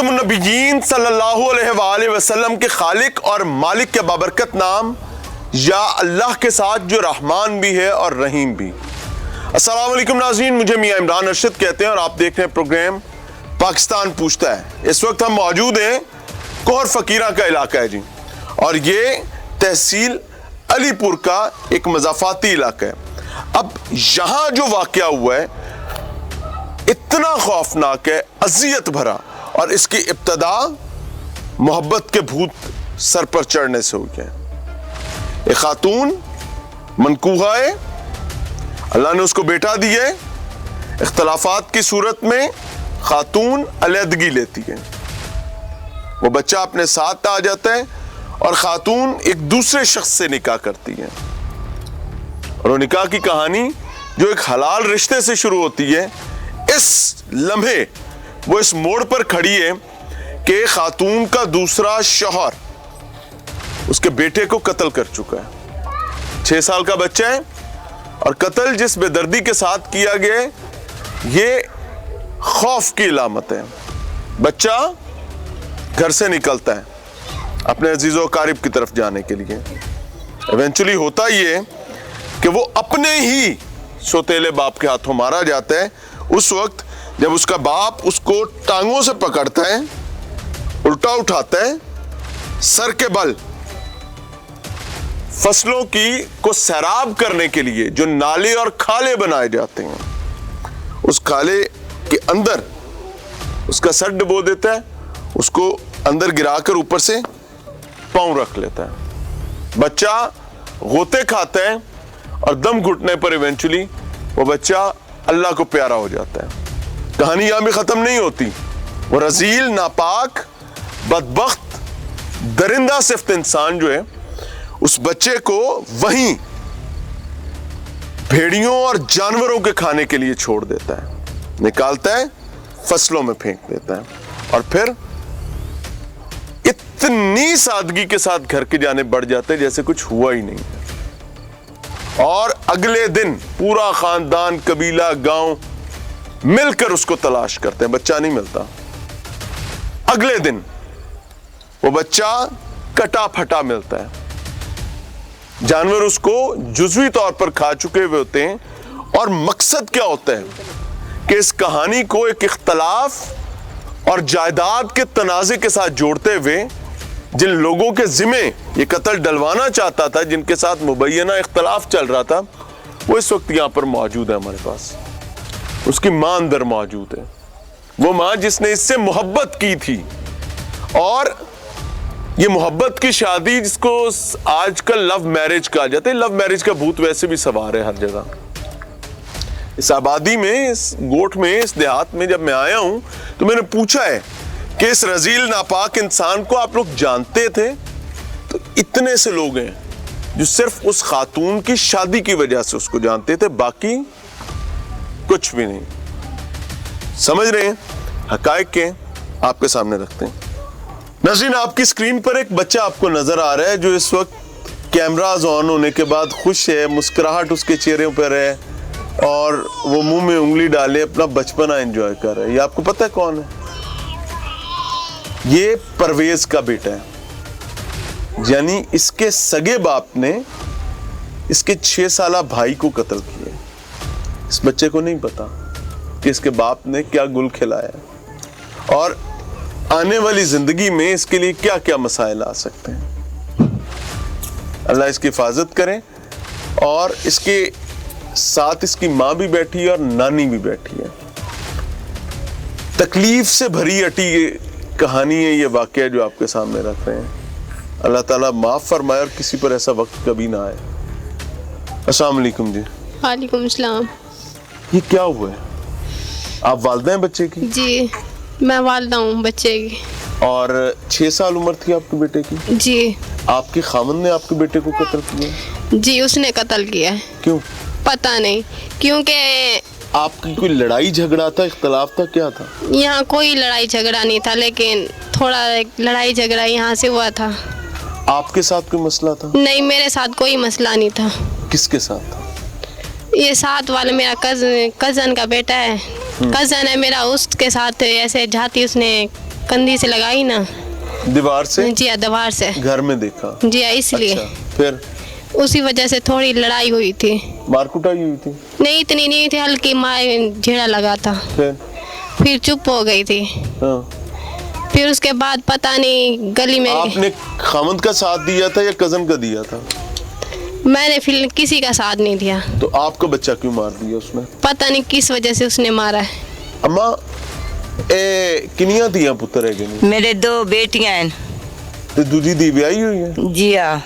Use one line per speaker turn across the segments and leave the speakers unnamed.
خاتم النبیین صلی اللہ علیہ وآلہ وسلم کے خالق اور مالک کے بابرکت نام یا اللہ کے ساتھ جو رحمان بھی ہے اور رحیم بھی۔ السلام علیکم ناظرین، مجھے میاں عمران ارشد کہتے ہیں اور آپ دیکھ رہے ہیں پروگرام پاکستان پوچھتا ہے۔ اس وقت ہم موجود ہیں کوہر فقیرہ کا علاقہ ہے جی، اور یہ تحصیل علی پور کا ایک مضافاتی علاقہ ہے۔ اب یہاں جو واقعہ ہوا ہے اتنا خوفناک ہے، اذیت بھرا، اور اس کی ابتدا محبت کے بھوت سر پر چڑھنے سے ہوئی ہے۔ ایک خاتون منکوحہ ہے، اللہ نے اس کو بیٹا دی ہے، اختلافات کی صورت میں خاتون علیحدگی لیتی ہے، وہ بچہ اپنے ساتھ آ جاتا ہے اور خاتون ایک دوسرے شخص سے نکاح کرتی ہے، اور وہ نکاح کی کہانی جو ایک حلال رشتے سے شروع ہوتی ہے، اس لمحے وہ اس موڑ پر کھڑی ہے کہ خاتون کا دوسرا شوہر اس کے بیٹے کو قتل کر چکا ہے، 6 سال کا بچہ ہے، اور قتل جس بے دردی کے ساتھ کیا گیا ہے یہ خوف کی علامت ہے۔ بچہ گھر سے نکلتا ہے اپنے عزیز و اقارب کی طرف جانے کے لیے، ایونچولی ہوتا یہ ہے کہ وہ اپنے ہی سوتیلے باپ کے ہاتھوں مارا جاتا ہے، اس وقت جب اس کا باپ اس کو ٹانگوں سے پکڑتا ہے، الٹا اٹھاتا ہے، سر کے بل فصلوں کو سیراب کرنے کے لیے جو نالے اور کھالے بنائے جاتے ہیں، اس کھالے کے اندر اس کا سر ڈبو دیتا ہے، اس کو اندر گرا کر اوپر سے پاؤں رکھ لیتا ہے، بچہ غوطے کھاتا ہے، اور دم گھٹنے پر ایونچولی وہ بچہ اللہ کو پیارا ہو جاتا ہے۔ کہانی یہاں بھی ختم نہیں ہوتی، وہ رذیل، ناپاک، بدبخت، درندہ صفت انسان جو ہے اس بچے کو وہیں بھیڑیوں اور جانوروں کے کھانے کے لیے چھوڑ دیتا ہے، نکالتا ہے، فصلوں میں پھینک دیتا ہے، اور پھر اتنی سادگی کے ساتھ گھر کے جانے بڑھ جاتے جیسے کچھ ہوا ہی نہیں ہے، اور اگلے دن پورا خاندان، قبیلہ، گاؤں مل کر اس کو تلاش کرتے ہیں، بچہ نہیں ملتا۔ اگلے دن وہ بچہ کٹا پھٹا ملتا ہے، جانور اس کو جزوی طور پر کھا چکے ہوئے ہوتے ہیں، اور مقصد کیا ہوتا ہے کہ اس کہانی کو ایک اختلاف اور جائیداد کے تنازع کے ساتھ جوڑتے ہوئے جن لوگوں کے ذمہ یہ قتل ڈلوانا چاہتا تھا، جن کے ساتھ مبینہ اختلاف چل رہا تھا، وہ اس وقت یہاں پر موجود ہے ہمارے پاس، اس کی ماں اندر موجود ہے، وہ ماں جس نے اس سے محبت کی تھی، اور یہ محبت کی شادی جس کو آج کل لو میرج کہا جاتا ہے، لو میرج کا بھوت ویسے بھی سوار ہے ہر جگہ۔ اس آبادی میں، اس گوٹھ میں، اس دیہات میں جب میں آیا ہوں تو میں نے پوچھا ہے کہ اس رذیل ناپاک انسان کو آپ لوگ جانتے تھے؟ تو اتنے سے لوگ ہیں جو صرف اس خاتون کی شادی کی وجہ سے اس کو جانتے تھے، باقی کچھ بھی نہیں۔ سمجھ رہے ہیں؟ حقائق کے آپ کے سامنے رکھتے ہیں۔ ناظرین، آپ کی سکرین پر ایک بچہ آپ کو نظر آ رہا ہے جو اس وقت کیمراز آن ہونے کے بعد خوش ہے، مسکراہٹ اس کے چہرے پر ہے، اور وہ منہ میں انگلی ڈالے اپنا بچپنا انجوائے کر رہا ہے۔ یہ آپ کو پتہ ہے کون ہے؟ یہ پرویز کا بیٹا ہے، یعنی اس کے سگے باپ نے اس کے 6 سالہ بھائی کو قتل کیا۔ اس بچے کو نہیں پتا کہ اس کے باپ نے کیا گل کھلایا ہے، اور آنے والی زندگی میں اس کے لیے کیا کیا مسائل آ سکتے ہیں۔ اللہ اس کی حفاظت کرے، اور اس کے ساتھ اس کی ماں بھی بیٹھی ہے اور نانی بھی بیٹھی ہے۔ تکلیف سے بھری اٹی یہ کہانی ہے، یہ واقعہ جو آپ کے سامنے رکھ رہے ہیں۔ اللہ تعالیٰ معاف فرمائے اور کسی پر ایسا وقت کبھی نہ آئے۔ السلام علیکم جی۔
وعلیکم السلام۔
یہ کیا ہوا ہے؟ آپ والدہ ہیں بچے کی؟
جی، میں والدہ ہوں بچے کی۔
اور 6 سال عمر تھی آپ کے بیٹے کی؟
جی۔
آپ کے خاوند نے آپ کے بیٹے کو قتل کیا؟
جی، اس نے قتل کیا ہے۔
کیوں؟
پتہ نہیں، کیونکہ
آپ کی کوئی لڑائی جھگڑا تھا، اختلاف تھا، کیا تھا؟
یہاں کوئی لڑائی جھگڑا نہیں تھا، لیکن تھوڑا لڑائی جھگڑا یہاں سے ہوا تھا۔
آپ کے ساتھ کوئی مسئلہ تھا؟
نہیں، میرے ساتھ کوئی مسئلہ نہیں تھا۔
کس کے ساتھ تھا؟
یہ ساتھ والا میرا کزن کا بیٹا ہے، کزن ہے میرا، اس کے ساتھ ایسے جاتی اس نے कंधी से लगाई ना।
दीवार से?
जी हाँ, दीवार से।
घर में देखा?
जी हाँ, इसलिए।
अच्छा, फिर
उसी वजह से थोड़ी लड़ाई हुई थी।
मार कुटाई हुई थी?
नहीं, इतनी नहीं थी, हल्की मार झेड़ा लगा था। फिर चुप हो गई थी।
हाँ।
फिर उसके बाद पता नहीं गली में।
आपने खामद का साथ दिया था या कजन का दिया था?
मैंने फिर किसी का साथ नहीं दिया।
तो आपका बच्चा क्यों मार दिया उसने?
पता नहीं किस वजह से उसने मारा है।
अम्मा किनिया दिया पुत्र है कि नहीं?
मेरे 2 बेटियां हैं।
ते दूजी दी ब्याही हुई है?
जी हाँ।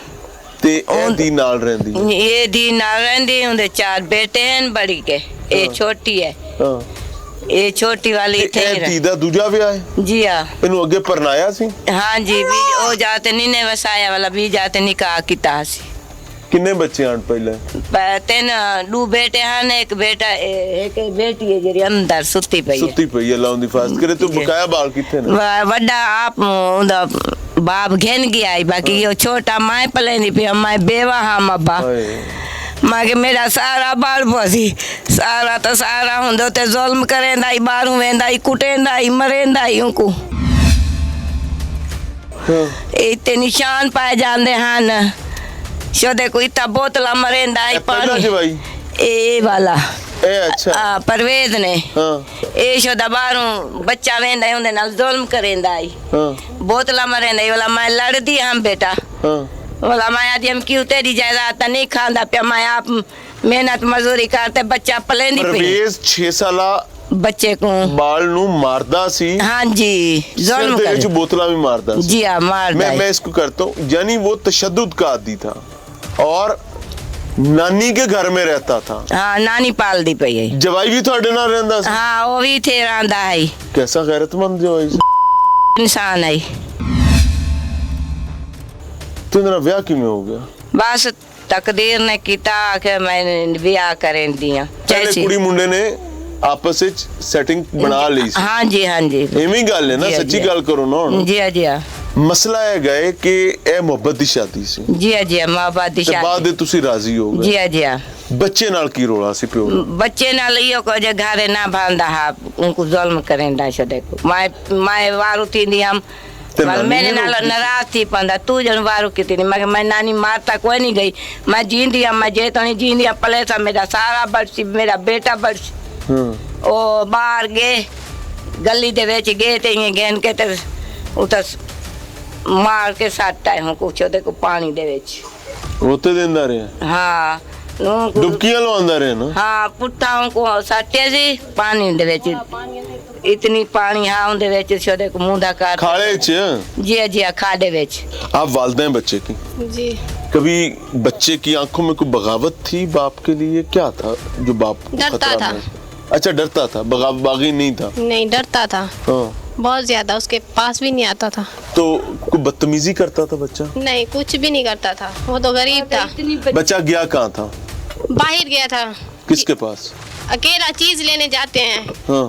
ते ए दी नाल रहंदी है?
ये दी नाल रहंदी, उनके 4 बेटे हैं बड़ी के, ये छोटी है।
हाँ।
ये छोटी वाली
ਤੇ ਇਹ ਧੀ ਦਾ ਦੂਜਾ ਵਿਆਹ ਹੈ?
जी हाँ।
ਇਹਨੂੰ ਅੱਗੇ ਪਰਨਾਇਆ ਸੀ?
हाँ जी, भी वो जाते नहीं ने वसाया वाला भी जाते निकाह किता सी।
ਕਿੰਨੇ ਬੱਚੇ ਹਨ ਪਹਿਲੇ?
3 2 बेटे हैं, एक बेटा एक बेटी है जी अंदर सुती पई है।
ਸੁੱਤੀ ਪਈ ਹੈ, ਲਾਉਂ ਦੀ ਫਾਸਟ ਕਰੇ ਤੂੰ ਬਕਾਇਆ ਬਾਲ ਕਿੱਥੇ ਨੇ?
वड्डा आप उनदा बाप घेन गया है, बाकी यो छोटा माए पलेंदी पे माए बेवा हम अब्बा।
ਹਾਏ
मागे मेरा सारा बाल पोसी सारा तो सारा हुंदो ते जुल्म करेंदा ही, बाहरों वेंदा ही, कुटेंदा ही, मरेंदा ही उनको। इतने निशान पाए जाते हैं, शोदे को इतना बोतला मरेंदा ही
ਪਹਿਲਾ
पानी।
ਜਵਾਈ
ए वाला
ਇਹ ਅੱਛਾ
परवेज ने
ਹਾਂ
ए शोदा बाहरों बच्चा वेंदा उनदे नाल जुल्म करेंदा ही,
ਹਾਂ
बोतला मरेंदा ही। वाला मैं लड़दी हम बेटा
ਹਾਂ
बोला मैं आदि हम क्यों तेरी जायदाद नहीं खांदा पे, मैं आप मेहनत मजदूरी करते बच्चा पलेंदी पे
परवेਜ਼ 6 ਸਾਲਾ
बच्चे को।
ਬਾਲ ਨੂੰ ਮਾਰਦਾ ਸੀ,
हाँ जी,
ਸਿਰ
जुल्म
ਦੇ ਵਿੱਚ
कर।
बोतला भी मारता ਸੀ।
जी हाँ, मार
मैं इसको करता हूँ, यानी वो तशद्दुद का आदी था और नानी के घर में रहता था।
हाँ, नानी पाल दी पई है।
जवाई भी थोड़े ना रहंदा सी?
हाँ, वो भी थे रांदा है,
कैसा गैरतमंद जवाई सी?
इंसान है।
तो तेरा ब्याह किमें हो गया?
बस तकदीर ने किता कि मैंने ब्याह करें दिया।
पहले कुड़ी मुंडे ने आपस ਵਿੱਚ ਸੈਟਿੰਗ ਬਣਾ ਲਈ ਸੀ?
हाँ जी, हाँ जी।
ਐਵੇਂ ਗੱਲ ਹੈ ਨਾ,
जी हाँ,
ਸੱਚੀ
जी
ਗੱਲ ਕਰੋ ਨਾ ਹੁਣ।
जी हाँ, जी हाँ।
ਮਸਲਾ ਇਹ ਗਏ ਕਿ ਇਹ ਮੁਹੱਬਤ ਦੀ ਸ਼ਾਦੀ ਸੀ
जी हाँ, जी हाँ, माँ बाप दी
ਤੇ ਬਾਅਦ
शादी।
ਦੇ ਤੁਸੀਂ ਰਾਜ਼ੀ ਹੋ
जी
ਗਏ।
हाँ, जी हाँ।
ਬੱਚੇ ਨਾਲ ਕੀ ਰੋਲਾ ਸੀ ਪਿਓ ਦਾ?
बच्चे ना लियो को जे घरे ना बांधा हा, उनको जुल्म करेंदा छो देखो। मैं वारू थी दी हम
ते
वाल
नानी
मेरे
ने
नाल
रोकी?
नाराज थी पंदा तू जन वारू की थी। मैं नानी मारता कोई नहीं गई, मैं जींदी मैं जे तो नहीं जींदी पले सा मेरा सारा बरसी, मेरा बेटा बरसी।
ਹਾਂ
ओ बाहर गए गली दे विच गए ते इयां गेन के ते उतर मार के साटा है कुछ देखो पानी दे विच।
ਰੋਤੇ ਦਿੰਦਾ ਰਿਹਾ?
हाँ, उनको
ਡੁਬਕੀਆਂ ਲਵਾਉਂਦਾ ਰਿਹਾ ਨਾ?
हाँ पुट्ठा को साटे जी पानी दे विच, इतनी पानी हाँ उनदे विच छोदे को मुंह दा काट।
खाड़े च?
जी जी खाड़े विच।
आप वालिदैन बच्चे की,
जी।
कभी बच्चे की आंखों में कोई बगावत थी बाप के लिए? क्या था जो बाप को
डरता
खतरा
था।
में? अच्छा, डरता था, बागी नहीं था?
नहीं, डरता था
हाँ।
बहुत ज्यादा, उसके पास भी नहीं आता था।
तो कोई बदतमीजी करता था बच्चा?
नहीं, कुछ भी नहीं करता था, वो तो गरीब था।
बच्चा गया कहाँ था?
बाहर गया था,
किसके पास?
अकेला चीज लेने जाते हैं
हाँ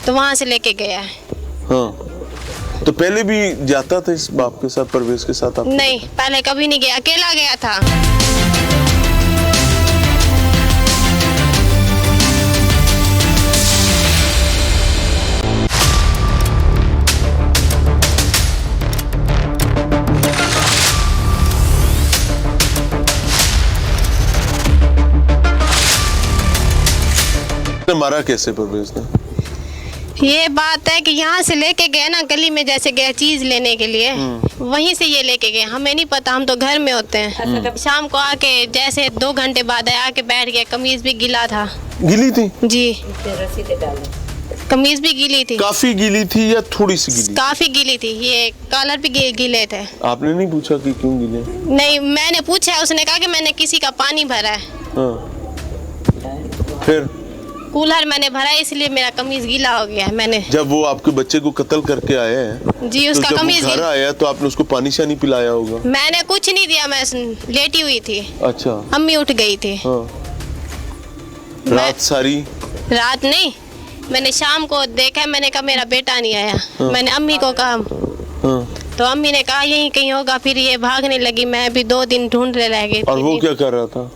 तो वहां से लेके गया है।
हाँ। तो पहले भी जाता था इस बाप के साथ, परवेज के साथ? आप
नहीं, पहले कभी नहीं गया, अकेला गया था।
मारा कैसे परवेज ने?
ये बात है कि यहाँ से लेके गए ना, गली में जैसे गया चीज लेने के लिए, वहीं से ये लेके गए, हमें नहीं पता, हम तो घर में होते हैं। शाम को आके जैसे 2 घंटे बाद आया, आके बैठ गया, कमीज भी गीला था।
गीली थी?
जी, कमीज भी गीली थी।
काफी गीली थी या थोड़ी सी गीली?
काफी गीली थी, ये कॉलर भी गीले थे।
आपने नहीं पूछा कि क्यों गीले?
नहीं, मैंने पूछा, उसने कहा कि मैंने किसी का पानी भरा है।
हाँ। फिर
कूलर मैंने भरा है, इसलिए मेरा कमीज गीला हो गया है। मैंने
जब वो आपके बच्चे को कत्ल करके आए हैं,
जी, उसका
तो जब
कमीज
वो घर आया तो आपने उसको पानी शानी पिलाया होगा?
मैंने कुछ नहीं दिया, मैं लेटी हुई थी,
अच्छा।
अम्मी उठ गई थी।
हाँ। रात सारी?
रात नहीं, मैंने शाम को देखा, मैंने कहा मेरा बेटा नहीं आया। मैंने अम्मी को कहा,
हाँ।
तो अम्मी ने कहा यहीं कहीं होगा। फिर ये भागने लगी, मैं भी 2 दिन ढूंढने रह गई।
और वो क्या कर रहा था?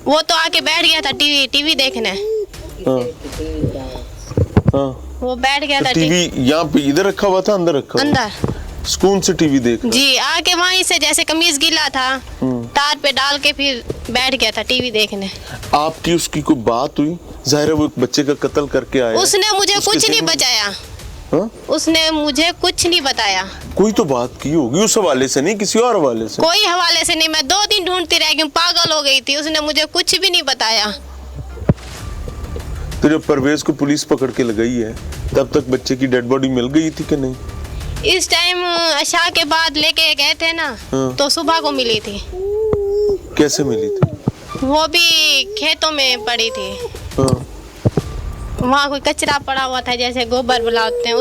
वो तो आके बैठ गया था टीवी देखने।
हाँ। हाँ।
वो बैठ गया था
टीवी यहाँ पे इधर रखा हुआ था, अंदर रखा हुआ?
अंदर
सुकून से टीवी देख रहा?
जी। आके वहीं से जैसे कमीज गीला था तार पे डाल के फिर बैठ गया था टीवी देखने।
आपकी उसकी कोई बात हुई? जाहिर है वो एक बच्चे का कत्ल करके आया।
उसने मुझे
उसके
कुछ नहीं
दिल में-
बचाया।
हाँ?
उसने मुझे कुछ नहीं बताया।
कोई तो बात की होगी उस हवाले से, नहीं किसी और हवाले से?
कोई हवाले से नहीं। मैं 2 दिन ढूंढती रह गई, पागल हो गई थी। उसने मुझे कुछ भी नहीं बताया।
तो जब परवेज को पुलिस पकड़ के लगाई है तब तक बच्चे की डेड बॉडी मिल गई थी कि नहीं?
इस टाइम अशा के बाद लेके गए थे ना,
हाँ।
तो सुबह को मिली थी।
कैसे मिली थी?
वो भी खेतों में पड़ी थी।
हाँ।
वहाँ कोई कचरा पड़ा हुआ था, जैसे गोबर बुलाते हैं,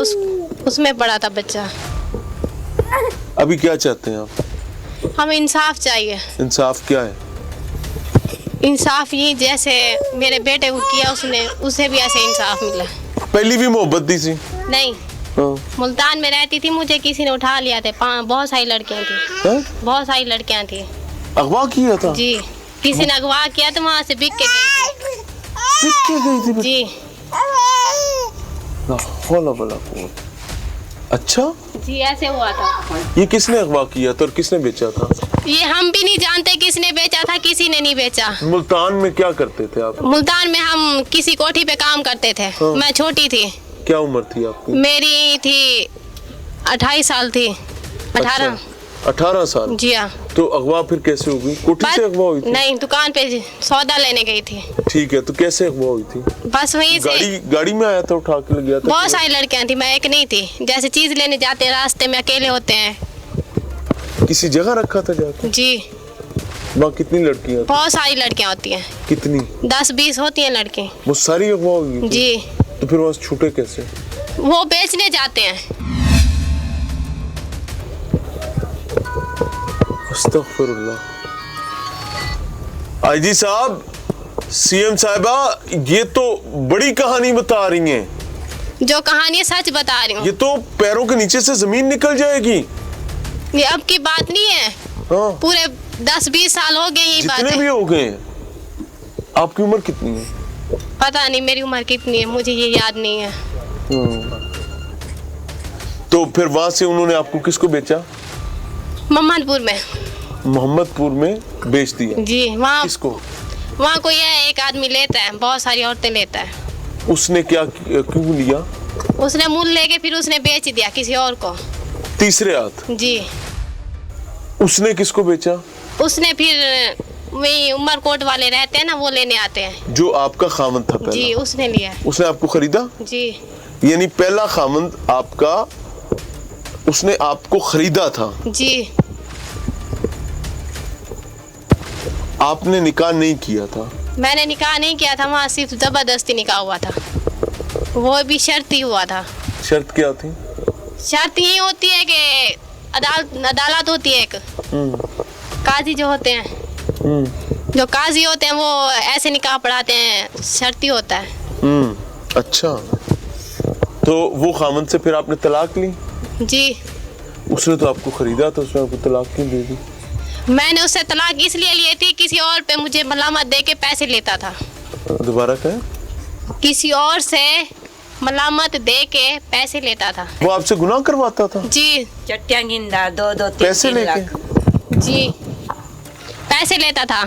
उसमें पड़ा था बच्चा।
अभी क्या चाहते हैं आप?
हमें इंसाफ चाहिए।
इंसाफ क्या है?
इंसाफ ये जैसे मेरे बेटे को किया उसने, उसे भी ऐसे इंसाफ मिला।
पहली भी मोहब्बत दी थी?
नहीं,
हाँ।
मुल्तान में रहती थी, मुझे किसी ने उठा लिया था। बहुत सारी लड़कियां थी।
हाँ?
बहुत सारी लड़कियां थी।
अगवा किया था?
जी, किसी ने अगवा किया तो वहाँ से बिक के गई थी।
बिक के गई थी?
जी
ला हौला वला कुव्वत। अच्छा,
जी, ऐसे हुआ था।
ये किसने अगवा किया था और किसने बेचा था?
ये हम भी नहीं जानते किसने बेचा था, किसी ने नहीं बेचा।
मुल्तान में क्या करते थे आप?
मुल्तान में हम किसी कोठी पे काम करते थे।
हाँ।
मैं छोटी थी।
क्या उम्र थी आपकी?
मेरी थी 28 साल थी। 18।
18 साल?
जी हाँ।
तो अगवा फिर कैसे हो गई? कोठी से अगवा हुई थी?
नहीं, दुकान पे सौदा लेने गई थी।
ठीक है, तो कैसे अगवा हुई थी?
बस वहीं से
गाड़ी में आया था, उठा के ले गया था?
बहुत सारी लड़कियां थी, मैं एक नहीं थी। जैसे चीज लेने जाते हैं रास्ते में, अकेले होते हैं।
किसी जगह रखा था जाके?
जी,
वहाँ कितनी लड़कियाँ थी?
बहुत सारी लड़कियां होती हैं।
कितनी?
10-20 होती हैं लड़की।
वो सारी अगवा हुई थी?
जी,
तो फिर वहाँ से छूटे कैसे?
वो बेचने जाते हैं।
अस्तगफिरुल्लाह। आईजी साहब, सीएम साहिबा, ये तो बड़ी कहानी बता रही हैं।
जो कहानी सच बता रही हूँ।
ये तो पैरों के नीचे से जमीन निकल जाएगी।
ये अब की बात नहीं है।
हाँ।
पूरे 10-20 साल हो गए यही बात
जितने
है।
भी हो गए। आपकी उम्र कितनी है?
पता नहीं मेरी उम्र कितनी है, मुझे ये याद नहीं है।
तो फिर वहां से उन्होंने आपको किसको बेचा?
मोहम्मदपुर में।
मोहम्मदपुर में बेच दिया?
जी, वहाँ
किसको?
वहाँ कोई है, एक आदमी लेता है, बहुत सारी औरतें लेता है।
उसने क्या क्यों लिया?
उसने मूल लेके फिर उसने बेच दिया किसी और को।
तीसरे हाथ?
जी,
उसने किसको बेचा?
उसने फिर वही उमरकोट वाले रहते हैं ना, वो लेने आते हैं।
जो आपका खामन था पहला?
जी, उसने लिया।
उसने आपको खरीदा?
जी,
यानी पहला खामन आपका, उसने आपको खरीदा था?
जी।
आपने निकाह नहीं किया था?
मैंने निकाह नहीं किया था, वहाँ सिर्फ जबरदस्ती निकाह हुआ था। वो भी शर्त ही हुआ था।
शर्त क्या थी?
शर्त ये होती है कि अदालत होती है एक, काजी जो होते हैं, जो काजी होते हैं वो ऐसे निकाह पढ़ाते हैं, शर्ती होता है।
अच्छा, तो वो खामन से फिर आपने तलाक ली?
जी,
उसने तो आपको खरीदा था, उसने आपको तलाक क्यों दे दी?
मैंने उससे तलाक इसलिए ली थी, किसी और पे मुझे मलामत दे के पैसे लेता था।
दोबारा कहें?
किसी और से मलामत दे के पैसे लेता था।
वो आपसे गुनाह करवाता था?
जी,
चट्टियां गिंदा 2-2
पैसे
3-3
लेके?
लाख।
जी, पैसे लेता था।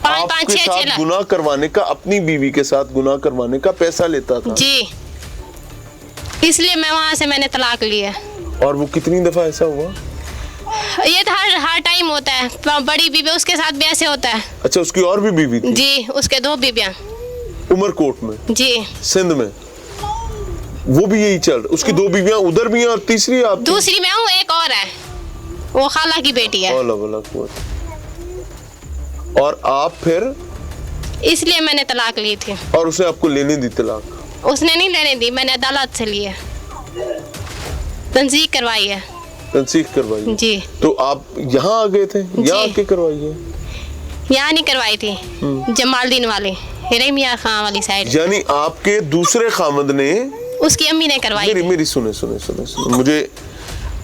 5-5
आपके
6-6
साथ
लाख।
गुनाह करवाने का, अपनी बीवी के साथ गुनाह करवाने का पैसा लेता था?
जी, इसलिए मैं वहाँ से मैंने तलाक ली है।
और वो कितनी दफा ऐसा हुआ?
ये तो हर टाइम होता है। बड़ी बीबी उसके साथ भी ऐसे होता है।
अच्छा, उसकी और भी बीवी थी?
जी, उसके 2 बीबियाँ।
उमरकोट में?
जी,
सिंध में? वो भी यही चल, उसकी 2 बीवियां उधर भी हैं और तीसरी आप?
दूसरी मैं हूँ, एक और है, वो खाला की बेटी है।
और आप फिर?
इसलिए मैंने तलाक ली थी।
और उसने आपको लेने दी तलाक?
उसने नहीं लेने दी, मैंने अदालत से ली है, तंजीक करवाई है।
तंसीख करवाई?
जी।
तो आप यहाँ आ गए थे? यहाँ आके करवाई है?
यहाँ नहीं करवाई थी, जमालदीन वाले, हिरेमिया खां वाली साइड।
यानी आपके दूसरे खामद ने?
उसकी अम्मी ने करवाई थी।
मेरी सुने मुझे,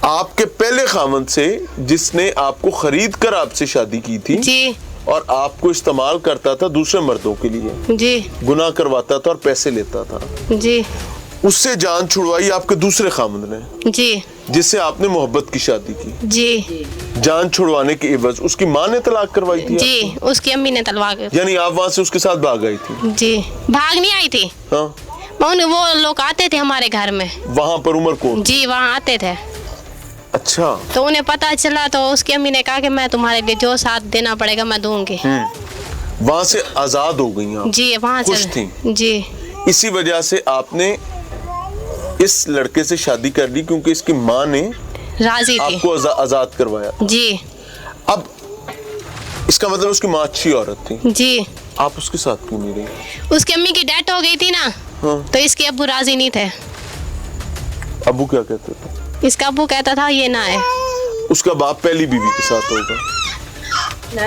आपके पहले खामद से जिसने आपको खरीद कर आपसे शादी की थी
जी,
और आपको इस्तेमाल करता था दूसरे मर्दों के लिए,
जी,
गुनाह करवाता था और पैसे लेता था,
जी,
اس سے جان چھڑوائی آپ کے دوسرے خامند نے
जी
جس سے آپ نے محبت کی شادی کی,
जी
جان چھڑوانے کے عوض اس کی ماں نے طلاق کروائی تھی؟
जी उसकी अम्मी ने तलवा कर
یعنی آپ وہاں سے اس کے ساتھ بھاگ آئی تھی؟
जी भाग नहीं आई थी,
ہاں,
वो लोग आते थे हमारे घर में,
وہاں پر عمر کوٹ.
जी वहाँ आते थे.
اچھا,
تو انہیں پتہ چلا تو اس کی امی نے کہا کہ میں تمہارے لیے جو ساتھ دینا پڑے گا میں دوں گی.
وہاں سے آزاد ہو گئی آپ؟
جی وہاں
خوش
سے
تھیں؟
جی
اسی وجہ سے آپ نے اس لڑکے سے شادی کر لی کیونکہ اس کی ماں نے
راضی
آپ
تھی.
کو آزاد کروایا.
جی
اب اس کا مطلب اس کی ماں اچھی عورت تھی,
جی
آپ اس کے ساتھ کیوں نہیں رہی؟
اس کی امی کی ڈیتھ ہو گئی تھی نا, تو اس کے ابو راضی نہیں تھے.
ابو کیا کہتے تھے؟
اس کا ابو کہتا تھا یہ نہ ہے.
اس کا باپ پہلی بیوی کے ساتھ ہوگا,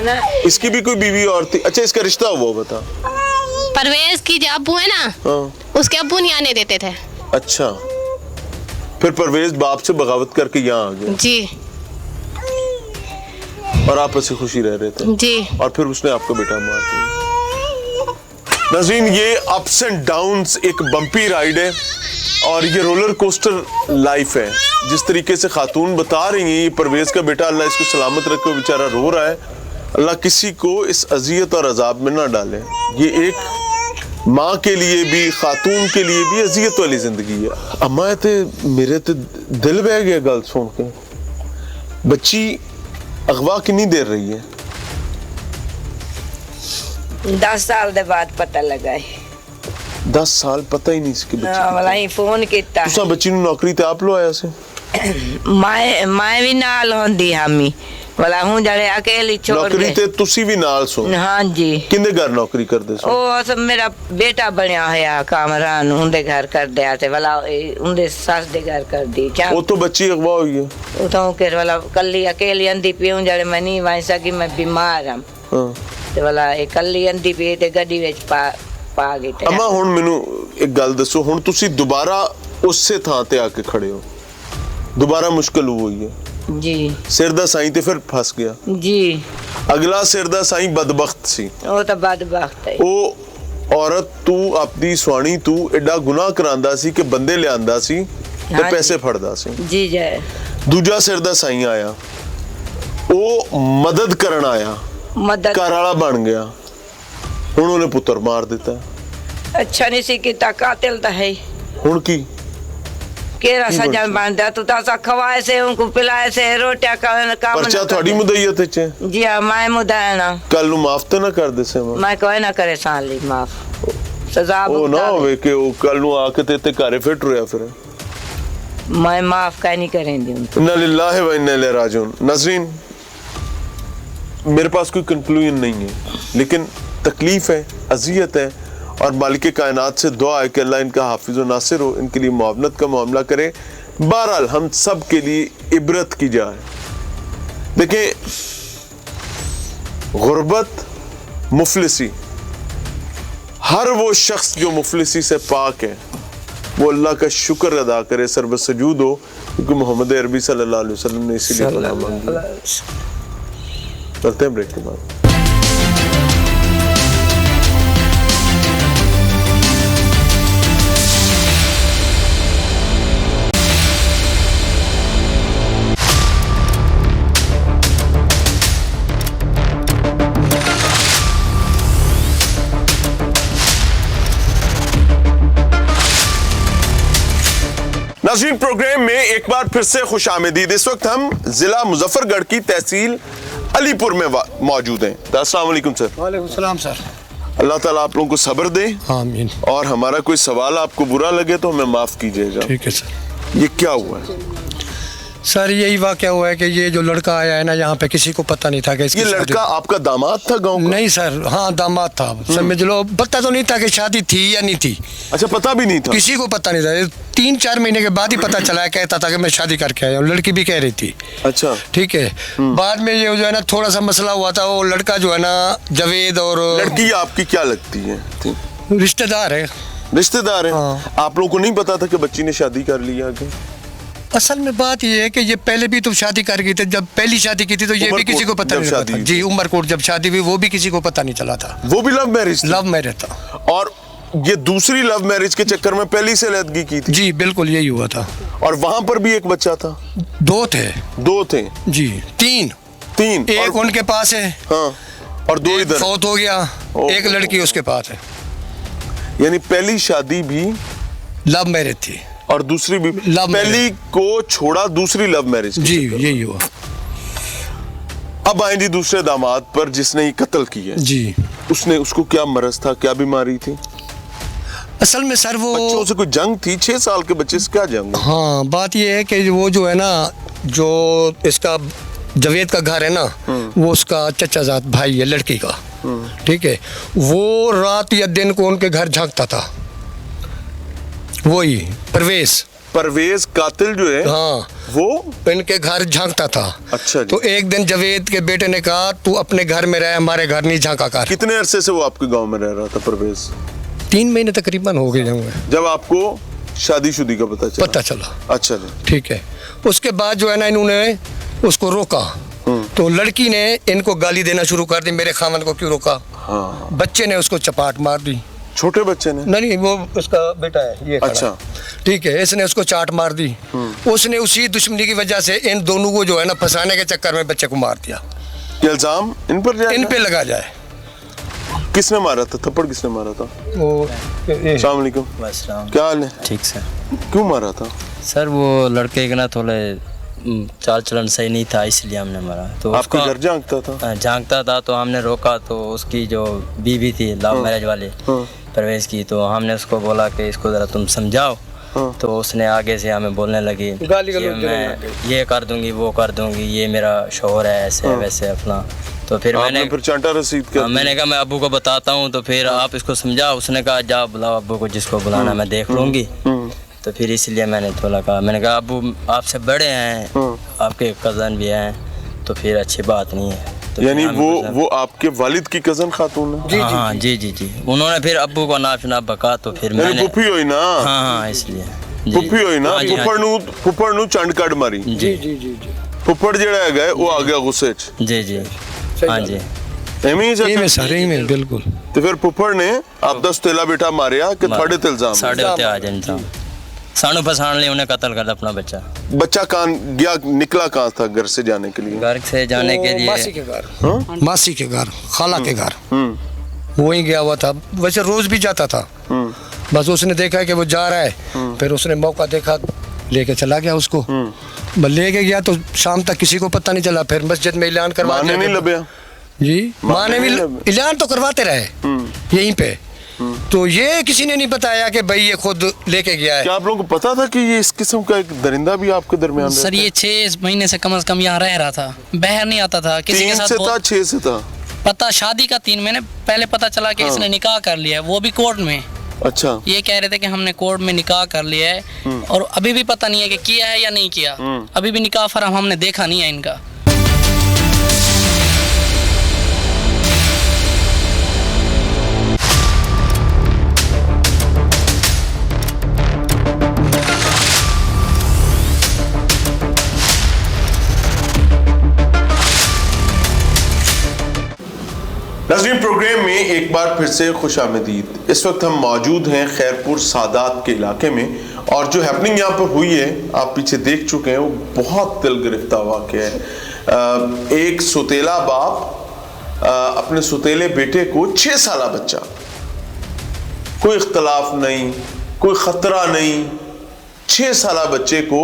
ना
اس کی بھی کوئی بیوی اور تھی. اچھا, اس کا رشتہ ہوا بتا.
پرویز کی جو ابو ہے نا,
ہاں,
اس کے ابو نہیں آنے دیتے تھے.
اچھا, پھر پرویز باپ سے بغاوت کر کے یہاں آ گیا
جی
اور آپس سے خوشی رہ رہے تھے,
جی
اور پھر اس نے آپ کا بیٹا مار دیا. ناظرین, یہ اپس اینڈ ڈاؤنز ایک بمپی رائیڈ ہے اور یہ رولر کوسٹر لائف ہے. جس طریقے سے خاتون بتا رہی ہیں, یہ پرویز کا بیٹا اللہ اس کو سلامت رکھے, بیچارہ رو رہا ہے, اللہ کسی کو اس اذیت اور عذاب میں نہ ڈالے. یہ ایک ماں کے لیے بھی خاتون کے لیے بھی اذیت والی زندگی ہے. اما تے میرے تے دل بہ گیا گل سن کے. بچی اغوا کنی دیر رہی ہے؟
10 साल दे बाद पता लगा है.
10 साल पता ही नहीं इसकी बच्ची.
वाला ही फोन कीता.
तुसा बच्ची ਨੂੰ ਨੌਕਰੀ ਤੇ ਆਪ ਲਵਾਇਆ ਸੀ?
मैं भी नाल होंदी हामी वाला हूं जड़े अकेली छोड़
ਨੌਕਰੀ
के.
ਤੇ ਤੁਸੀਂ ਵੀ ਨਾਲ ਸੋ?
हाँ जी,
ਕਿੰਦੇ ਘਰ ਨੌਕਰੀ ਕਰਦੇ ਸੋ?
ਉਹ ਸਭ ਮੇਰਾ ਬੇਟਾ ਬਣਿਆ ਹੋਇਆ ਕਾਮਰਾਨ ਉਹਦੇ ਘਰ ਕਰਦੇ ਆ ਤੇ ਵਾਲਾ ਉਹਦੇ ਸੱਸ ਦੇ ਘਰ ਕਰਦੀ ਚਾ
ਉਹ ਤੋਂ ਬੱਚੀ ਅਗਵਾ ਹੋਈ ਹੈ?
ਉਹ ਤਾਂ ਕਿ ਵਾਲਾ ਕੱਲੀ ਅਕੇਲੀ ਅੰਦੀ ਪੀਉਂ ਜੜੇ ਮੈਂ ਨਹੀਂ ਵਾਈ ਸਕੀ ਮੈਂ ਬਿਮਾਰ ਹਾਂ
ਹਾਂ.
ਤੇ ਵਾਲਾ ਇਹ ਕੱਲੀ ਅੰਦੀ ਪੀ ਤੇ ਗੱਡੀ ਵਿੱਚ ਪਾ ਗਈ ਤੇ
ਅਮਾ ਹੁਣ ਮੈਨੂੰ ਇੱਕ ਗੱਲ ਦੱਸੋ, ਹੁਣ ਤੁਸੀਂ ਦੁਬਾਰਾ ਉਸੇ ਥਾਂ ਤੇ ਆ ਕੇ ਖੜੇ ਹੋ, ਦੁਬਾਰਾ ਮੁਸ਼ਕਲ ਹੋਈ ਹੈ
ਜੀ
ਸਿਰ ਦਾ ਸਾਈਂ ਤੇ ਫਿਰ ਫਸ ਗਿਆ.
ਜੀ
ਅਗਲਾ ਸਿਰ ਦਾ ਸਾਈਂ ਬਦਬਖਤ ਸੀ.
ਉਹ ਤਾਂ ਬਦਬਖਤ ਹੈ.
ਉਹ ਔਰਤ ਤੂੰ ਆਪਣੀ ਸੁਆਣੀ ਤੂੰ ਐਡਾ ਗੁਨਾਹ ਕਰਾਂਦਾ ਸੀ ਕਿ ਬੰਦੇ ਲਿਆਂਦਾ ਸੀ ਤੇ
ਹਾਂਜੀ।
ਪੈਸੇ ਫੜਦਾ ਸੀ.
ਜੀ ਜੈ
ਦੂਜਾ ਸਿਰ ਦਾ ਸਾਈਂ ਆਇਆ, ਉਹ ਮਦਦ ਕਰਨ ਆਇਆ,
ਮਦਦ
ਘਰ ਵਾਲਾ ਬਣ ਗਿਆ, ਹੁਣ ਉਹਨੇ ਪੁੱਤਰ ਮਾਰ ਦਿੱਤਾ.
ਅੱਛਾ ਨਹੀਂ ਸੀ ਕੀਤਾ, ਕਾਤਿਲ ਤਾਂ ਹੈ.
ਹੁਣ ਕੀ
केरा
की
सजा
पर्चा?
बांधा तू तासा खवाए से उनको पिलाए से रोटियां काम
ਪਰਚਾ ਤੁਹਾਡੀ ਮੁਦਈਅਤ ਵਿੱਚ ਹੈ?
जी हाँ मैं मुदायना
ਕੱਲ ਨੂੰ ਮਾਫ ਤਾਂ ਨਾ ਕਰ ਦੇ ਸੇ
मैं कोई ना करे सान ली माफ सजा
ਉਹ ਨਾ
भुगता
ਹੋਵੇ ਕਿ ਉਹ ਕੱਲ ਨੂੰ ਆ ਕੇ ਤੇ ਘਰੇ ਫਿੱਟ ਰਿਹਾ ਫਿਰ.
दे। मैं माफ कहीं नहीं करेंगी उनको.
इन्ना लिल्लाहि व इन्ना इलैहि राजिऊन. नाज़रीन, मेरे पास कोई कंक्लूजन नहीं है, लेकिन तकलीफ है, अजियत है, और मालिक कायनात से दुआ है कि अल्लाह इनका हाफिज व नासिर हो, इनके लिए मुआवनत का मामला करे. बहरहाल हम सब के लिए इबरत की जाए. देखें, गुर्बत, मुफलिसी, हर वो शख्स जो मुफलिसी से पाक है वो अल्लाह का शुक्र अदा करे, सर्व सजूद हो, क्योंकि मोहम्मद अरबी सल्लल्लाहु अलैहि वसल्लम ने इसीलिए पनाह मांगी. करते हैं ब्रेक के बाद. नाज़रीन, प्रोग्राम में एक बार फिर से खुश आमदीद. इस वक्त हम जिला मुजफ्फरगढ़ की तहसील अलीपुर में मौजूद हैं. अस्सलाम वालेकुम सर.
वालेकुम सलाम सर.
अल्लाह ताला आप लोगों को सब्र दे,
आमीन.
और हमारा कोई सवाल आपको बुरा लगे तो हमें माफ कीजिएगा.
ठीक है सर.
ये क्या हुआ है?
सर यही वाक़या हुआ है कि ये जो लड़का आया है ना यहाँ पे किसी को पता नहीं था कि इसकी
ये
शादी-
लड़का आपका दामाद था गांव का?
नहीं सर, हाँ दामाद था. समझ लो, पता तो नहीं था कि शादी थी या नहीं थी,
अच्छा, पता भी नहीं था?
किसी को पता नहीं था. 3-4 महीने के बाद ही पता चला है, कहता था कि मैं शादी करके आया हूँ. लड़की भी कह रही थी.
अच्छा.
ठीक है. बाद में ये जो है ना थोड़ा सा मसला हुआ था. वो लड़का जो है ना जावेद और
लड़की आपकी क्या लगती है?
रिश्तेदार है.
रिश्तेदार है.
हाँ.
आप लोगों को नहीं पता था कि बच्ची ने शादी कर ली आगे?
असल में बात ये है कि ये पहले भी तो शादी कर गई थी. जब पहली शादी की थी तो ये भी
उमरकोट
किसी को पता
जब
नहीं
शादी
चला
हुई
था. जी, उमरकोट जब शादी हुई वो भी किसी को पता नहीं चला था.
वो भी लव मैरिज?
लव मैरिज था.
और ये दूसरी लव मैरिज के चक्कर में पहली से अलहदगी की थी?
जी बिल्कुल यही हुआ था।
और वहां पर भी एक बच्चा था?
2 थे।
2 थे?
जी 3। एक उनके पास है,
हाँ, और 2 इधर।
फौत हो गया, एक लड़की उसके पास है।
यानी पहली शादी भी
लव मैरिज थी
और दूसरी भी
लव
पहली को छोड़ा दूसरी लव मैरिज?
जी यही हुआ।
अब आए जी दूसरे दामाद पर जिसने ये कत्ल किया।
जी
उसको क्या मरज था, क्या बीमारी थी?
असल में सर वो
बच्चों से कोई जंग थी? 6 साल के बच्चे से क्या जंग?
हाँ, बात ये है कि वो जो है ना, जो इसका जवेद का घर है ना, वो उसका चचाजाद भाई है लड़की का, ठीक है। वो रात या दिन को उनके घर झांकता था, वही परवेज कातिल जो है,
हाँ, वो
इनके घर झांकता था।
अच्छा जी।
तो एक दिन जवेद के बेटे ने कहा तू अपने घर में रह, हमारे घर नहीं झांका कर।
कितने अरसे से वो आपके गांव में रह रहा था परवेज?
3 महीने तकरीबन हो गए होंगे
जब आपको शादीशुदी का पता चला? अच्छा जी,
ठीक है। उसके बाद जो है ना, इन्होंने उसको रोका, तो लड़की ने इनको गाली देना शुरू कर दी, मेरे खामन को क्यों रोका?
हाँ।
बच्चे ने उसको चपाट मार दी।
छोटे बच्चे ने?
नहीं, वो उसका बेटा है ये खड़ा।
अच्छा,
ठीक है। इसने उसको चाट मार दी। उसने उसी दुश्मनी की वजह से इन दोनों को जो है ना फंसाने के चक्कर में बच्चे को मार दिया।
इल्जाम इन पे
लगा जाए।
किसने मारा था? थप्पड़ किसने मारा था? अस्सलाम वालेकुम। क्या हाल है?
ठीक सर।
क्यों मारा था?
सर वो लड़के के ना थोड़े चाल चलन सही नहीं था, इसलिए हमने मारा। तो
आपके घर झांकता
था तो हमने रोका, तो उसकी जो बीवी थी लव मैरिज वाली परवेज की, तो हमने उसको बोला कि इसको ज़रा तुम समझाओ। तो उसने आगे से हमें बोलने लगी कि मैं ये कर दूंगी, वो कर दूंगी, ये मेरा शोहर है, ऐसे वैसे अपना। तो फिर मैंने
फिर चांटा रसीद कर
मैंने कहा मैं अब्बू को बताता हूँ, तो फिर आप इसको समझाओ। उसने कहा जा बुलाओ अब्बू को, जिसको बुलाना मैं देख लूँगी। तो फिर इसलिए मैंने थोड़ा कहा, मैंने कहा अब्बू आपसे बड़े हैं, आपके कज़न भी हैं, तो फिर अच्छी बात नहीं है। तो
यानी वो आपके वालिद की कज़न खातून है?
हाँ जी जी जी। उन्होंने फिर अब्बू को नाप शनाप बका, तो फिर मैंने
पुप्पी हुई ना?
हाँ इसलिए
पुप्पी हुई ना? फुफड़ नू चंड कट मारी।
जी जी जी।
फुफड़ जेड़ा है गए वो आ गया गुस्से च।
जी जी हाँ जी।
सारे में बिल्कुल।
तो फिर फुफड़ ने आप 10 तेला बेटा मारिया कि थोड़े ते इल्जाम?
साढ़े होते आ जाए सानू फसान ले, उन्हें कत्ल कर दिया अपना बच्चा।
बच्चा कहाँ गया, निकला कहाँ था घर से जाने के लिए?
घर से जाने के लिए
मासी के घर, खाला के घर, वहीं गया हुआ था। वैसे रोज भी जाता था, बस उसने देखा कि वो जा रहा है, फिर उसने मौका देखा, लेके चला गया उसको। लेके गया तो शाम तक किसी को पता नहीं चला। फिर मस्जिद में ऐलान करवा दिया।
नहीं लभ्या
जी, माँ ने भी ऐलान तो करवाते रहे यहीं पे, तो ये किसी ने नहीं बताया कि भाई ये खुद लेके गया है।
क्या आप लोगों को पता था कि ये इस किस्म का एक दरिंदा भी आपके दरमियान रहता है?
सर ये 6 महीने से कम यहाँ रह रहा था, बाहर नहीं आता था किसी के साथ।
3 से था 6 से था?
पता शादी का 3 महीने पहले पता चला कि इसने निकाह कर लिया है, वो भी कोर्ट में।
अच्छा।
ये कह रहे थे कि हमने कोर्ट में निकाह कर लिया है, और अभी भी पता नहीं है कि किया है या नहीं किया। अभी भी निकाह फराम हमने देखा नहीं है इनका।
नाज़रीन, प्रोग्राम में एक बार फिर से खुशामदीद। इस वक्त हम मौजूद हैं खैरपुर सादात के इलाके में, और जो हैपनिंग यहाँ पर हुई है आप पीछे देख चुके हैं, वो बहुत दिल गिरफ्ता वाक़या है। एक सुतेला बाप अपने सुतेले बेटे को 6 साला बच्चा, कोई इख्तलाफ नहीं, कोई ख़तरा नहीं, 6 साला बच्चे को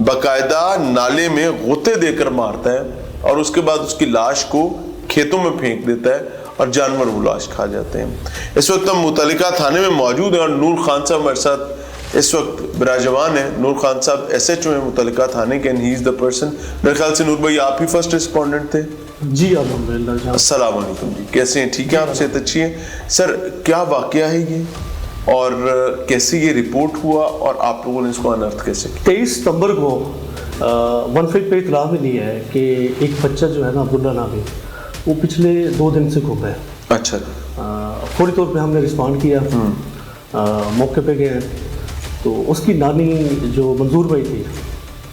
बाकायदा नाले में गोते देकर मारता है, और उसके बाद उसकी लाश को खेतों में फेंक देता है और जानवर वो लाश खा जाते हैं। इस वक्त हम मुतल्लिका थाने में मौजूद हैं, और नूर खान साहब हमारे साथ इस वक्त विराजमान है। नूर खान साहब SHO हैं मुतल्लिका थाने के, and he is the person. मेरे ख्याल से नूर भाई आप ही फर्स्ट रिस्पोंडेंट थे?
जी अल्हम्दुलिल्लाह।
अस्सलाम वालेकुम जी, कैसे हैं? ठीक है, आप सेहत अच्छी है? सर क्या वाक़या है ये, और कैसे ये रिपोर्ट हुआ, और आप लोगों ने इसको अनर्थ कैसे किया?
23 सितंबर को 1 फीट पे इतला मिली है कि एक बच्चा जो है ना अब्दुल्ला नामी, वो पिछले 2 दिन से गुम है।
अच्छा।
फौरी तौर पे हमने रिस्पॉन्ड किया, मौके पे गए, तो उसकी नानी जो मंजूर भाई थी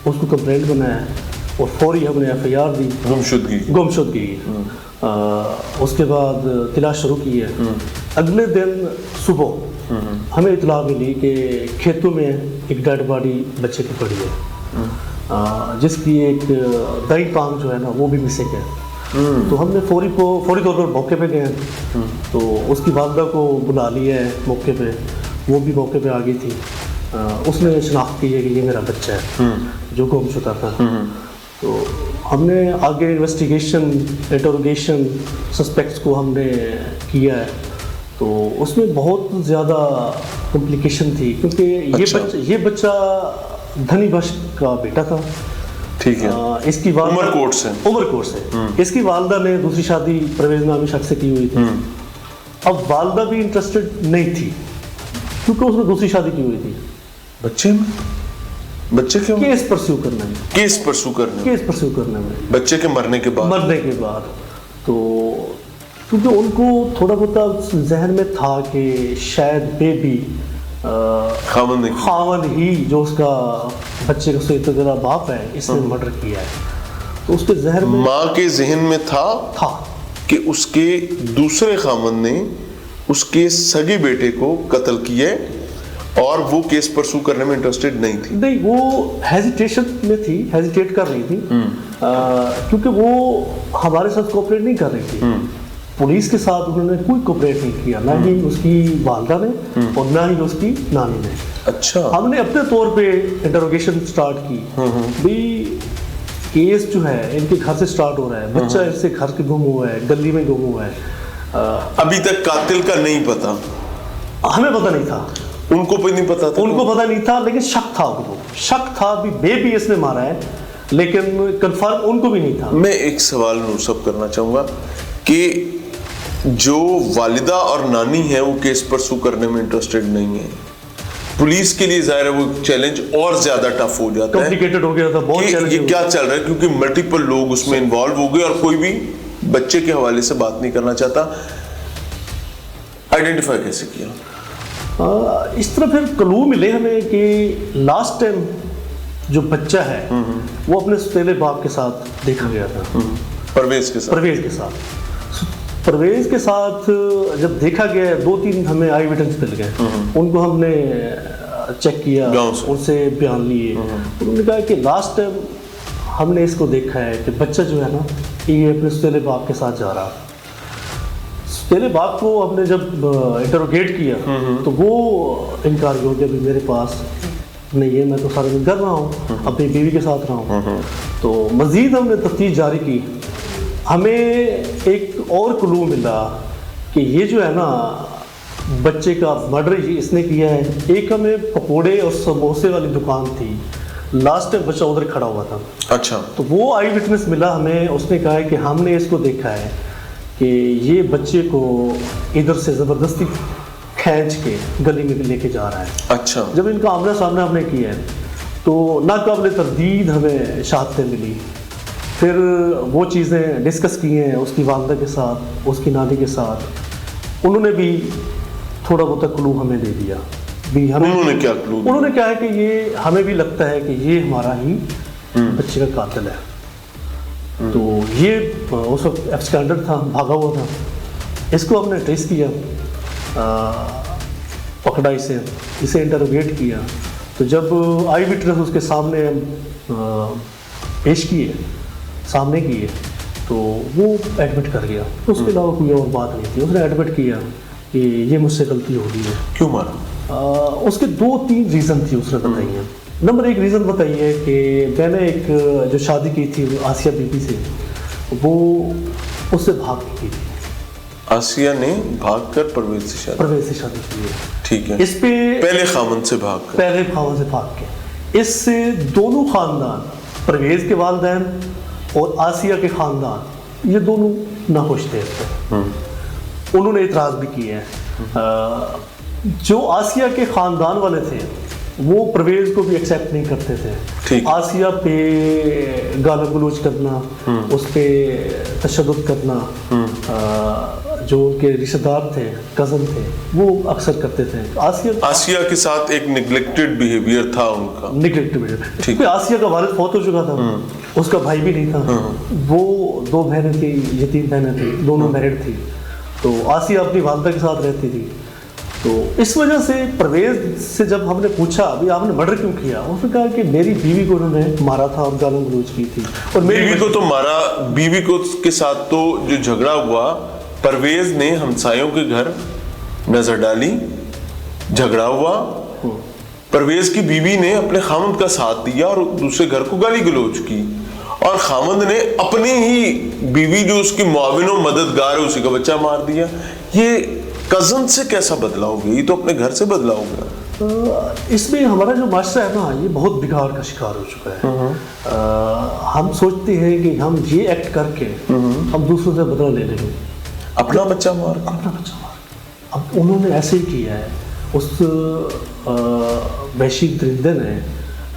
उसको कंप्लेंट बनाया, और फौरी हमने FIR दी गुमशुदगी। उसके बाद तलाश शुरू की है। अगले दिन सुबह हमें इतला मिली कि खेतों में एक डेड बॉडी बच्चे की पड़ी है, जिसकी एक दाई टांग जो है ना वो भी मिसिंग है। तो हमने फौरी तौर पर मौके पे गए, तो उसकी वालदा को बुला लिया है मौके पे, वो भी मौके पे आ गई थी। उसने शनाख्त की है कि ये मेरा बच्चा है जो गुमशुदा था। तो हमने आगे इन्वेस्टिगेशन, इंटरोगेशन सस्पेक्ट्स को हमने किया है, तो उसमें बहुत ज़्यादा कॉम्प्लिकेशन थी, क्योंकि ये बच्चा धनी बख्श का बेटा था।
ठीक है।
इसकी
उमरकोट से
इसकी वालदा ने दूसरी शादी परवेज नामी शख्स से की हुई थी। अब वालदा भी इंटरेस्टेड नहीं थी, क्योंकि उसने दूसरी शादी की हुई थी।
बच्चे क्यों?
केस परस्यू करने में,
केस परस्यू करने में
बच्चे के मरने के बाद। तो क्योंकि उनको थोड़ा बहुत जहन में था कि शायद बेबी खावन ही जो उसका बच्चे का तेरा बाप है, इसने मर्डर किया है। तो उसके जहन में,
माँ के जहन में था कि उसके दूसरे खामन ने उसके सगे बेटे को कत्ल किया, और वो केस परसू करने में इंटरेस्टेड नहीं,
वो हेजिटेट कर रही थी, क्योंकि वो हमारे साथ कोऑपरेट नहीं कर रही थी। पुलिस के साथ उन्होंने कोई कोऑपरेट नहीं किया, ना ही उसकी वालदा ने और ना ही उसकी नानी ने।
अच्छा।
हमने अपने तौर पे इंटरोगेशन स्टार्ट की, भी केस जो है इनके घर से स्टार्ट हो रहा है, बच्चा इससे घर के गुम हुआ है, गली में गुम हुआ है।
अभी तक कातिल का नहीं पता,
हमें पता नहीं था,
उनको नहीं पता था,
लेकिन शक था भी बेबी इसने मारा है, लेकिन कंफर्म उनको भी नहीं था।
मैं एक सवाल नुसब करना चाहूंगा कि जो वालिदा और नानी है वो केस परसू करने में इंटरेस्टेड नहीं है, पुलिस के लिए जाहिर है वो चैलेंज और ज्यादा टफ हो जाता है,
कॉम्प्लिकेटेड हो गया था बहुत।
ये क्या चल रहा है, क्योंकि मल्टीपल लोग उसमें इन्वॉल्व हो गए और कोई भी बच्चे के हवाले से बात नहीं करना चाहता। आइडेंटिफाई कैसे किया?
इस तरह फिर क्लू मिले हमें कि लास्ट टाइम जो बच्चा है वो अपने सौतेले बाप के साथ देखा गया था, परवेज के साथ जब देखा गया, 2-3 हमें आई विटनेस मिल गए, उनको हमने चेक किया, उनसे बयान लिए। उन्होंने कहा कि लास्ट टाइम हमने इसको देखा है कि बच्चा जो है ना ये अपने सौतेले बाप के साथ जा रहा। तेरे बाप को हमने जब इंटरोगेट किया तो वो इनकार हो गया, मेरे पास नहीं है, मैं तो सारा दिन कर रहा हूँ, अपनी बीवी के साथ रहा हूँ। तो मज़ीद हमने तफ्तीश जारी की, हमें एक और क्लू मिला कि ये जो है ना बच्चे का मर्डर इसने किया है। एक हमें पकोड़े और समोसे वाली दुकान थी, लास्ट टाइम बच्चा उधर खड़ा हुआ था।
अच्छा।
तो वो आई विटनेस मिला हमें, उसने कहा है कि हमने इसको देखा है कि ये बच्चे को इधर से ज़बरदस्ती खींच के गली में लेके जा रहा है।
अच्छा।
जब इनका आमना सामना हमने किया है तो नाकाबिले तरदीद हमें शहादतें मिली। फिर वो चीज़ें डिस्कस की हैं उसकी वालदा के साथ, उसकी नानी के साथ, उन्होंने भी थोड़ा बहुत क्लू हमें दे दिया। भी हमें
उन्होंने क्या क्लू?
उन्होंने क्या है कि ये हमें भी लगता है कि ये हमारा ही बच्चे का कातिल है। तो ये उस वक्त एब्सकैंडर था, भागा हुआ था, इसको हमने ट्रेस किया, पकड़ा इसे इंटरोगेट किया। तो जब आई विटनेस उसके सामने पेश किए, सामने किए, तो वो एडमिट कर गया। उसके अलावा कोई और बात नहीं थी, उसने एडमिट किया कि ये मुझसे गलती हो गई है।
क्यों मारा?
उसके 2-3 रीज़न थी उसने बताई है। नंबर 1 रीज़न बताइए कि मैंने एक जो शादी की थी आसिया बीबी से, वो उससे भाग की थी।
आसिया ने भागकर परवेज से शादी
की है।
ठीक है।
इस पे
पहले खामन से भाग
के इससे दोनों खानदान, परवेज के वालिदैन और आसिया के खानदान, ये दोनों नाखुश थे इस पर। उन्होंने इतराज़ भी किए हैं। जो आसिया के खानदान वाले थे वो परवेज को भी एक्सेप्ट नहीं करते थे। आसिया पे गाला गलौज करना, उस पर तशद्दुद करना, जो उनके रिश्तेदार थे, कज़न थे, वो अक्सर करते थे।
आसिया के साथ एक निगलेक्टेड बिहेवियर था उनका।
क्योंकि आसिया का वालिद फौत हो चुका था, उसका भाई भी नहीं था। वो 2 बहनें थी, यतीम बहनें थी, दोनों मैरिड थी। तो आसिया अपनी वालिदा के साथ रहती थी। تو اس وجہ سے پرویز سے جب ہم نے پوچھا ابھی آپ نے مرڈر کیوں کیا، اس نے کہا کہ میری بیوی کو انہوں نے مارا تھا اور گالیاں گلوچ کی تھی، اور
بیوی کو تو مارا، بیوی کو کے ساتھ تو جو جھگڑا ہوا، پرویز نے ہمسایوں کے گھر نظر ڈالی، جھگڑا ہوا، پرویز کی بیوی نے اپنے خامند کا ساتھ دیا اور دوسرے گھر کو گالی گلوچ کی، اور خامند نے اپنی ہی بیوی جو اس کی معاون و مددگار ہے اسی کا بچہ مار دیا۔ یہ کزن سے کیسا بدلا ہو گیا؟ یہ تو اپنے گھر سے بدلا ہو گیا۔
اس میں ہمارا جو معاشرہ ہے نا یہ بہت بگاڑ کا شکار ہو چکا ہے۔ ہم سوچتے ہیں کہ ہم یہ ایکٹ کر کے ہم دوسروں سے بدلہ لے لیں گے،
اپنا بچہ مار،
اپنا بچہ مار۔ اب انہوں نے ایسے ہی کیا ہے، اس وحشی درندے نے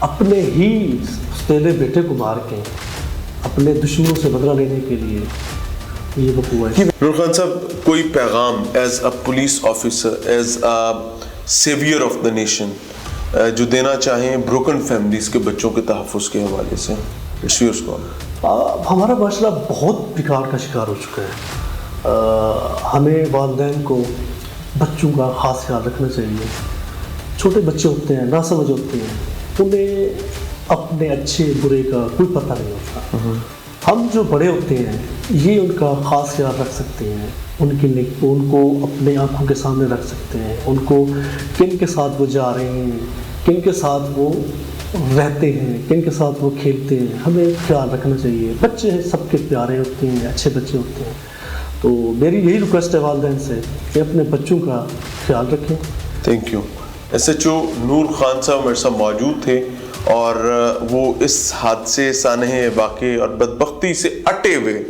اپنے ہی سوتیلے بیٹے کو مار کے اپنے دشمنوں سے بدلہ لینے کے لیے یہ وقوع ہے۔
نور خان صاحب، کوئی پیغام as a police officer, as a severe of the nation جو دینا چاہیں بروکن فیملیز کے بچوں کے تحفظ کے حوالے سے؟
ہمارا معاشرہ بہت بگاڑ کا شکار ہو چکا ہے۔ ہمیں والدین کو بچوں کا خاص خیال رکھنا چاہیے۔ چھوٹے بچے ہوتے ہیں، ناسمجھ ہوتے ہیں، انہیں اپنے اچھے برے کا کوئی پتہ نہیں ہوتا۔ ہم جو بڑے ہوتے ہیں یہ ان کا خاص خیال رکھ سکتے ہیں، ان کو اپنے آنکھوں کے سامنے رکھ سکتے ہیں، ان کو کن کے ساتھ وہ جا رہے ہیں، کن کے ساتھ وہ رہتے ہیں، کن کے ساتھ وہ کھیلتے ہیں، ہمیں خیال رکھنا چاہیے۔ بچے سب کے پیارے ہوتے ہیں، اچھے بچے ہوتے ہیں، تو میری یہی ریکویسٹ ہے والدین سے کہ اپنے بچوں کا خیال رکھیں۔
Thank you. S H O Noor Khan صاحب میرے ساتھ موجود تھے اور وہ اس حادثے، سانحہ واقعے اور بدبختی سے اٹے ہوئے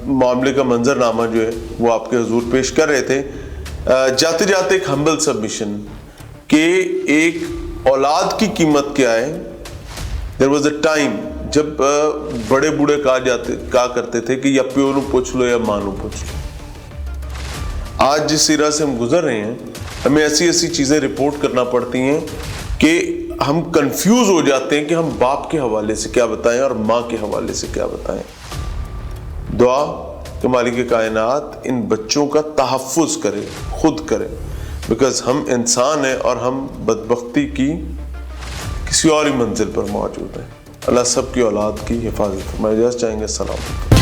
معاملے کا منظرنامہ جو ہے وہ آپ کے حضور پیش کر رہے تھے۔ جاتے جاتے ایک ہمبل سبمیشن کہ ایک اولاد کی قیمت کیا ہے۔ دیر واز اے ٹائم جب بڑے بوڑھے کہا کرتے تھے کہ یا پیو نو پوچھ لو یا ماں نو پوچھ لو۔ آج جس سیرہ سے ہم گزر رہے ہیں ہمیں ایسی ایسی چیزیں رپورٹ کرنا پڑتی ہیں کہ ہم کنفیوز ہو جاتے ہیں کہ ہم باپ کے حوالے سے کیا بتائیں اور ماں کے حوالے سے کیا بتائیں۔ دعا کہ مالک کائنات ان بچوں کا تحفظ کرے، خود کرے، بیکاز ہم انسان ہیں اور ہم بدبختی کی کسی اور ہی منزل پر موجود ہیں۔ اللہ سب کی اولاد کی حفاظت فرمائے۔ اجازت چاہیں گے، السلام علیکم۔